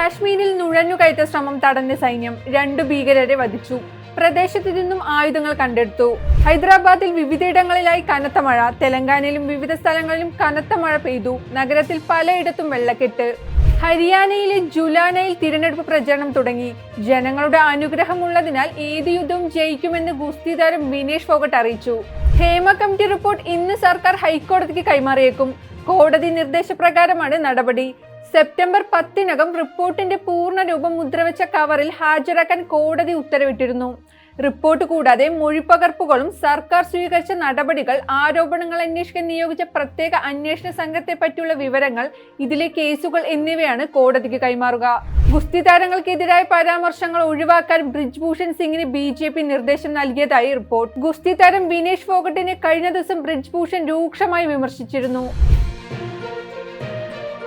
കാശ്മീരിൽ നുഴഞ്ഞുകയറ്റ ശ്രമം തടഞ്ഞ സൈന്യം 2 ഭീകരരെ വധിച്ചു. പ്രദേശത്തു നിന്നും ആയുധങ്ങൾ കണ്ടെടുത്തു. ഹൈദരാബാദിൽ വിവിധയിടങ്ങളിലായി കനത്ത മഴ. തെലങ്കാനയിലും വിവിധ സ്ഥലങ്ങളിലും കനത്ത മഴ പെയ്തു. നഗരത്തിൽ പലയിടത്തും വെള്ളക്കെട്ട്. ഹരിയാനയിലെ ജുലാനയിൽ തിരഞ്ഞെടുപ്പ് പ്രചരണം തുടങ്ങി. ജനങ്ങളുടെ അനുഗ്രഹമുള്ളതിനാൽ ഏത് യുദ്ധവും ജയിക്കുമെന്ന് ഗുസ്തി താരം വിനേഷ് ഫോഗട്ട് അറിയിച്ചു. ഹേമ കമ്മിറ്റി റിപ്പോർട്ട് ഇന്ന് സർക്കാർ ഹൈക്കോടതിക്ക് കൈമാറിയേക്കും. കോടതി നിർദ്ദേശപ്രകാരമാണ് നടപടി. സെപ്റ്റംബർ 10-നകം റിപ്പോർട്ടിന്റെ പൂർണ്ണ രൂപം മുദ്രവെച്ച കവറിൽ ഹാജരാക്കാൻ കോടതി ഉത്തരവിട്ടിരുന്നു. റിപ്പോർട്ട് കൂടാതെ മൊഴിപ്പകർപ്പുകളും സർക്കാർ സ്വീകരിച്ച നടപടികൾ, ആരോപണങ്ങൾ അന്വേഷിക്കാൻ നിയോഗിച്ച പ്രത്യേക അന്വേഷണ സംഘത്തെ പറ്റിയുള്ള വിവരങ്ങൾ, ഇതിലെ കേസുകൾ എന്നിവയാണ് കോടതിക്ക് കൈമാറുക. ഗുസ്തി താരങ്ങൾക്കെതിരായ പരാമർശങ്ങൾ ഒഴിവാക്കാൻ ബ്രിജ്ഭൂഷൺ സിംഗിന് BJP നിർദ്ദേശം നൽകിയതായി റിപ്പോർട്ട്. ഗുസ്തി താരം വിനേഷ് ഫോഗട്ടിനെ കഴിഞ്ഞ ദിവസം ബ്രിജ്ഭൂഷൺ രൂക്ഷമായി വിമർശിച്ചിരുന്നു.